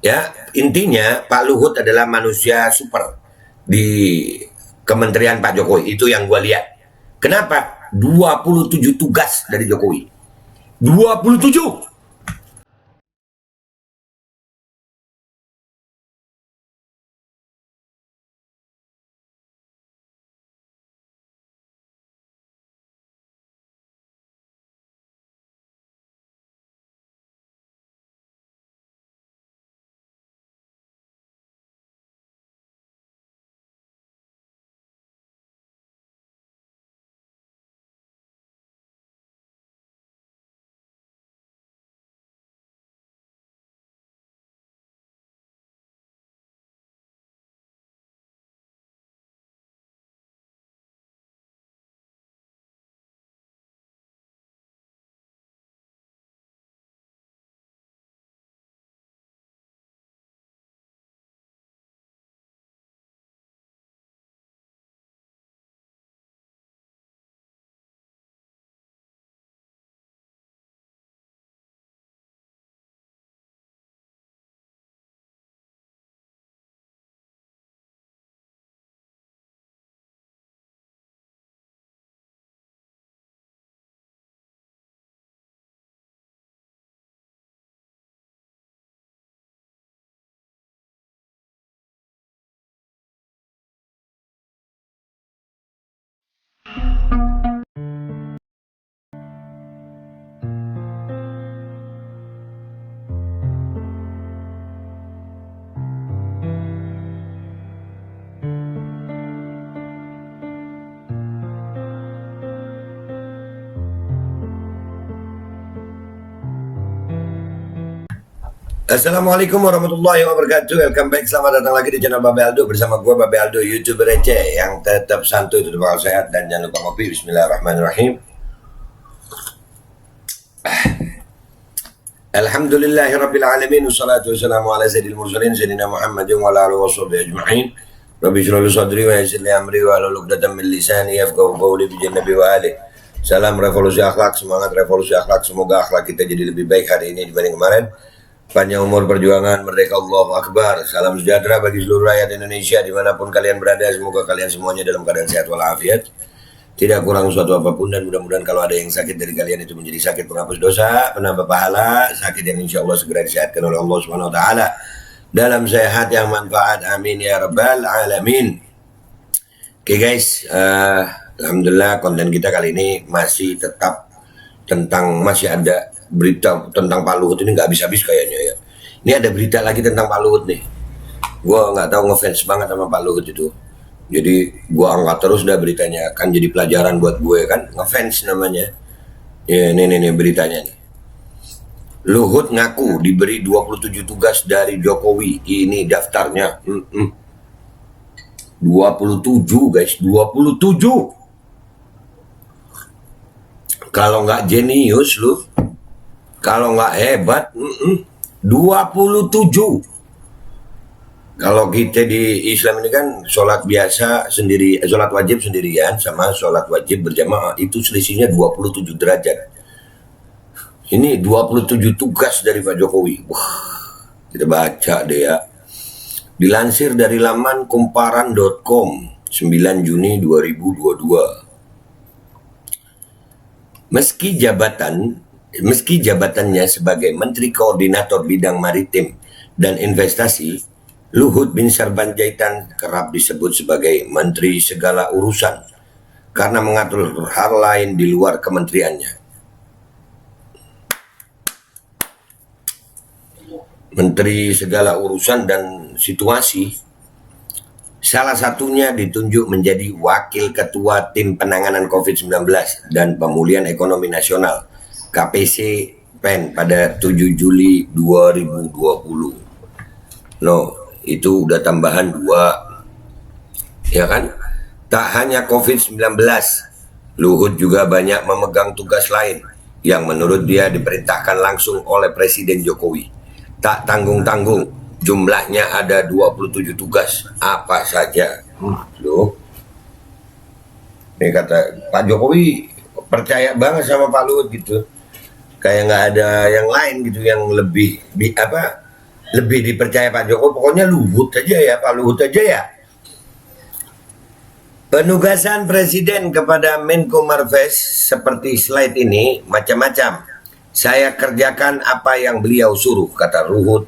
Ya, intinya Pak Luhut adalah manusia super di Kementerian Pak Jokowi. Itu yang gue lihat. Kenapa? 27 tugas dari Jokowi. 27. Assalamualaikum warahmatullahi wabarakatuh. Welcome back, selamat datang lagi di channel Babe Aldo. Bersama gue Babe Aldo, YouTuber receh yang tetap santuy, tetap bakal sehat, dan jangan lupa ngopi. Bismillahirrahmanirrahim. Alhamdulillahirrabbilalamin. Wassalatu wassalamu ala sayyidil mursalin Sayyidina Muhammadin wa ala alihi wa sahbihi ajma'in. Rabbi shrah li sadri wa yassir li amri wa hlul 'uqdatam min lisani yafqahu qawli bi jannabi wa alihi. Salam revolusi akhlak, semangat revolusi akhlak. Semoga akhlak kita jadi lebih baik hari ini dibanding kemarin. Panjang umur perjuangan, merdeka, Allahu Akbar. Salam sejahtera bagi seluruh rakyat Indonesia dimanapun kalian berada. Semoga kalian semuanya dalam keadaan sehat walafiat, tidak kurang suatu apapun, dan mudah-mudahan kalau ada yang sakit dari kalian itu menjadi sakit penghapus dosa, penambah pahala, sakit yang insya Allah segera disehatkan oleh Allah Subhanahu Wa Taala dalam sehat yang manfaat. Amin ya rabbal alamin. Oke guys, alhamdulillah konten kita kali ini masih tetap tentang, masih ada berita tentang Pak Luhut. Ini nggak habis-habis kayaknya ya. Ini ada berita lagi tentang Pak Luhut nih. Gue nggak tahu, ngefans banget sama Pak Luhut itu. Jadi gue angkat terus dah beritanya, kan jadi pelajaran buat gue kan, ngefans namanya. Ya ini beritanya nih. Luhut ngaku diberi 27 tugas dari Jokowi. Ini daftarnya. 27 guys, 27. Kalau nggak jenius lu, kalau nggak hebat, 27. Kalau kita di Islam ini kan sholat biasa sendiri, sholat wajib sendirian sama sholat wajib berjamaah itu selisihnya 27 derajat. Ini 27 tugas dari Pak Jokowi. Wah, kita baca deh ya. Dilansir dari laman kumparan.com 9 Juni 2022. Meski jabatannya sebagai Menteri Koordinator Bidang Maritim dan Investasi, Luhut bin Sarpanjaitan kerap disebut sebagai Menteri Segala Urusan karena mengatur hal lain di luar kementeriannya. Menteri Segala Urusan dan Situasi, salah satunya ditunjuk menjadi Wakil Ketua Tim Penanganan COVID-19 dan Pemulihan Ekonomi Nasional KPC PEN pada 7 Juli 2020. Itu udah tambahan 2. Ya kan? Tak hanya COVID-19, Luhut juga banyak memegang tugas lain yang menurut dia diperintahkan langsung oleh Presiden Jokowi. Tak tanggung-tanggung. Jumlahnya ada 27 tugas. Apa saja? Loh. Ini kata Pak Jokowi percaya banget sama Pak Luhut gitu. Kayak nggak ada yang lain gitu yang lebih lebih dipercaya Pak Jokowi. Pokoknya Luhut aja ya, Pak Luhut aja ya. Penugasan Presiden kepada Menko Marves seperti slide ini macam-macam. Saya kerjakan apa yang beliau suruh, kata Luhut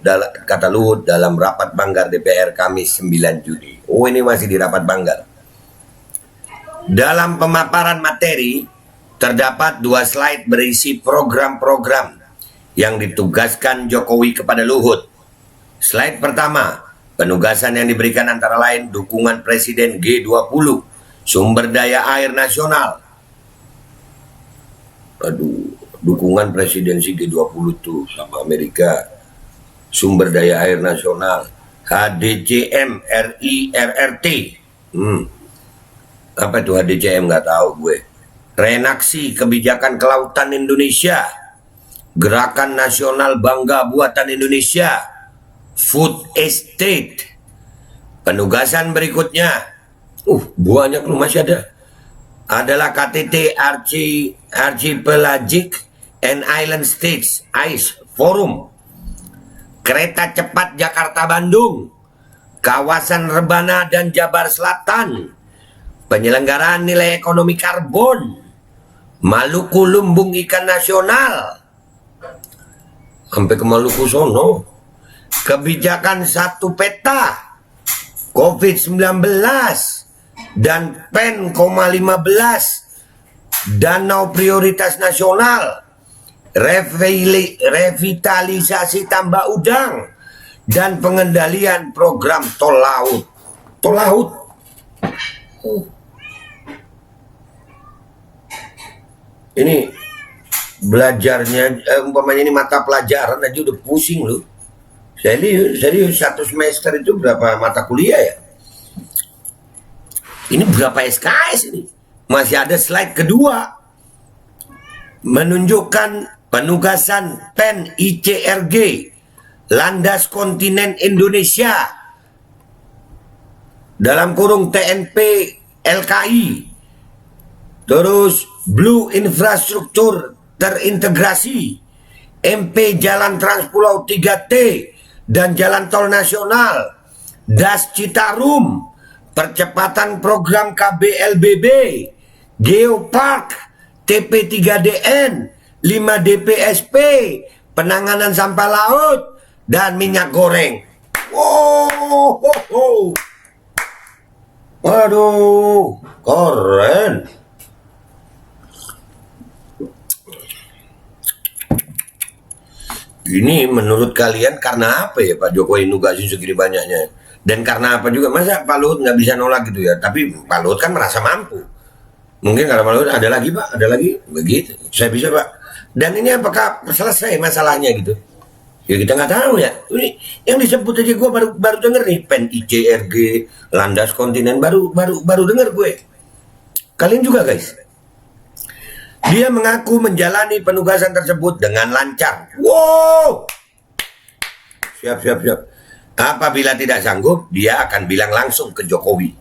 dalam rapat Banggar DPR Kamis 9 Juni. Oh, ini masih di rapat Banggar. Dalam pemaparan materi terdapat 2 slide berisi program-program yang ditugaskan Jokowi kepada Luhut. Slide pertama, penugasan yang diberikan antara lain dukungan Presiden G20, sumber daya air nasional. Aduh, dukungan presidensi G20 tuh sama Amerika, sumber daya air nasional, HDCM, RI, RRT. Apa itu HDCM, nggak tahu gue. Renaksi kebijakan kelautan Indonesia, gerakan nasional bangga buatan Indonesia, food estate. Penugasan berikutnya, banyak lu masih ada, adalah KTT Archipelagic and Island States ICE Forum, kereta cepat Jakarta-Bandung, kawasan Rebana dan Jabar Selatan, penyelenggaraan nilai ekonomi karbon, Maluku Lumbung Ikan Nasional, sampai ke Maluku sono, kebijakan satu peta, COVID-19, dan PEN, 15, danau prioritas nasional, revitalisasi tambak udang, dan pengendalian program tol laut. Tol laut. Ini belajarnya, umpamanya ini mata pelajaran aja udah pusing loh. Serius 1 semester itu berapa mata kuliah ya? Ini berapa SKS ini? Masih ada slide kedua, menunjukkan penugasan PEN ICRG, landas kontinen Indonesia, dalam kurung TNP LKI, terus Blue Infrastruktur Terintegrasi, MP Jalan Transpulau 3T, dan Jalan Tol Nasional, Das Citarum, percepatan program KBLBB, Geopark, TP3DN, 5DPSP, penanganan sampah laut, dan minyak goreng. Wow, waduh, keren. Ini menurut kalian karena apa ya Pak Jokowi nugasin segini banyaknya? Dan karena apa juga? Masa Pak Luhut nggak bisa nolak gitu ya? Tapi Pak Luhut kan merasa mampu. Mungkin kalau Pak Luhut ada lagi Pak, ada lagi, begitu. Saya bisa Pak. Dan ini apakah selesai masalahnya gitu? Ya kita nggak tahu ya. Ini yang disebut aja gue baru denger nih, PEN ICRG, landas kontinen, baru denger gue. Kalian juga guys. Dia mengaku menjalani penugasan tersebut dengan lancar. Wow, siap. Apabila tidak sanggup, dia akan bilang langsung ke Jokowi.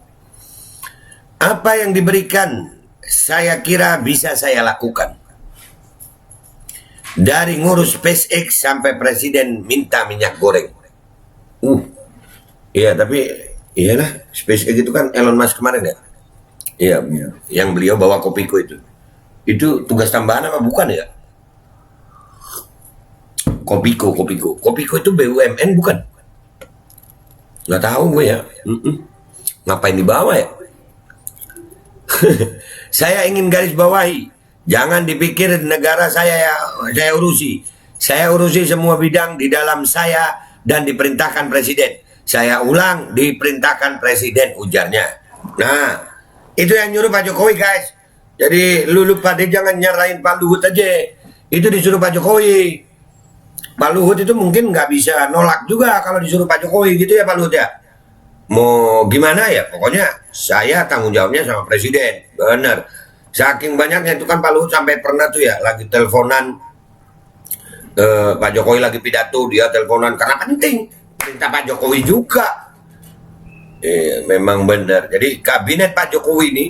Apa yang diberikan, saya kira bisa saya lakukan. Dari ngurus SpaceX sampai presiden minta minyak goreng. Iya, tapi iyalah, SpaceX itu kan Elon Musk kemarin ya. Iya, yang beliau bawa Kopiko itu. Itu tugas tambahan apa bukan ya? Kopiko itu BUMN bukan? Nggak tahu gue ya. Ngapain dibawa ya? Saya ingin garis bawahi, jangan dipikir negara saya urusi. Saya urusi semua bidang di dalam saya dan diperintahkan presiden. Saya ulang, diperintahkan presiden, ujarnya. Nah, itu yang nyuruh Pak Jokowi guys. Jadi lu pada jangan nyarain Pak Luhut aja. Itu disuruh Pak Jokowi. Pak Luhut itu mungkin nggak bisa nolak juga kalau disuruh Pak Jokowi gitu ya Pak Luhut ya. Mau gimana ya, pokoknya saya tanggung jawabnya sama presiden. Bener. Saking banyaknya itu kan Pak Luhut sampai pernah tuh ya lagi teleponan, Pak Jokowi lagi pidato, dia teleponan karena penting. Perintah Pak Jokowi juga. Memang benar. Jadi kabinet Pak Jokowi ini,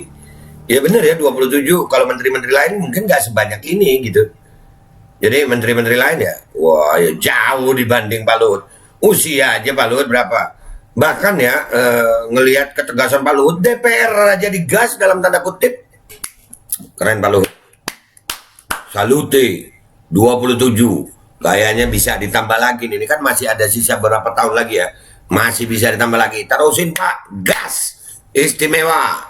ya benar ya 27. Kalau menteri-menteri lain mungkin nggak sebanyak ini gitu. Jadi menteri-menteri lain ya, wah ya jauh dibanding Pak Luhut. Usia aja Pak Luhut berapa? Bahkan ya ngelihat ketegasan Pak Luhut, DPR aja digas dalam tanda kutip. Keren Pak Luhut. Salute 27. Kayaknya bisa ditambah lagi nih. Ini kan masih ada sisa berapa tahun lagi ya. Masih bisa ditambah lagi. Terusin Pak, gas. Istimewa.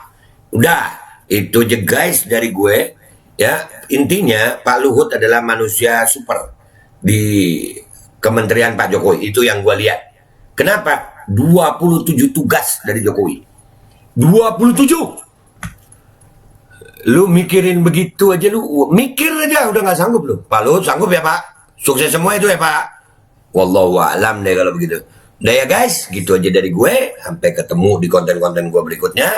Udah, itu aja guys dari gue. Ya, intinya Pak Luhut adalah manusia super di Kementerian Pak Jokowi. Itu yang gue lihat. Kenapa? 27 tugas dari Jokowi. 27. Lu mikirin begitu aja, lu mikir aja udah nggak sanggup lu. Pak Luhut sanggup ya Pak? Sukses semua itu ya Pak? Wallahu a'lam deh kalau begitu. Udah ya guys, gitu aja dari gue. Sampai ketemu di konten-konten gue berikutnya.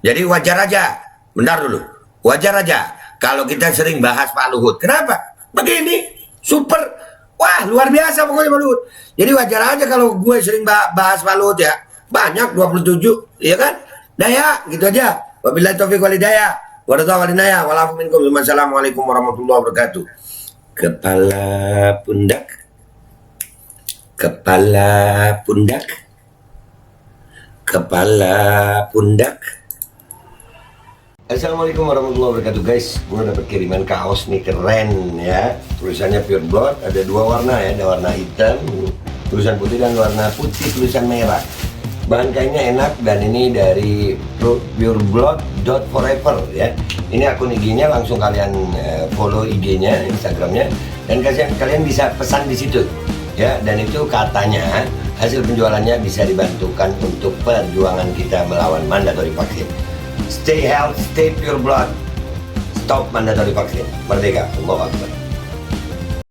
Jadi wajar aja, bentar dulu. Wajar aja kalau kita sering bahas Pak Luhut. Kenapa? Begini, super. Wah, luar biasa pokoknya Pak Luhut. Jadi wajar aja kalau gue sering bahas Pak Luhut ya. Banyak 27, iya kan? Nah ya, gitu aja. Wabillahi taufiq wal hidayah. Wassalamualaikum warahmatullahi wabarakatuh. Kepala pundak, kepala pundak, kepala pundak. Assalamualaikum warahmatullahi wabarakatuh guys. Gue dapet kiriman kaos nih keren ya. Tulisannya Pure Blood, ada dua warna ya, ada warna hitam, tulisan putih, dan warna putih tulisan merah. Bahan kainnya enak dan ini dari pureblood.forever ya. Ini akun IG-nya, langsung kalian follow IG-nya, Instagram-nya, dan kalian bisa pesan di situ ya. Dan itu katanya hasil penjualannya bisa dibantukan untuk perjuangan kita melawan mandatory vaksin. Stay healthy, stay pure blood, stop mandatory vaksin. Merdeka, Allahu Akbar.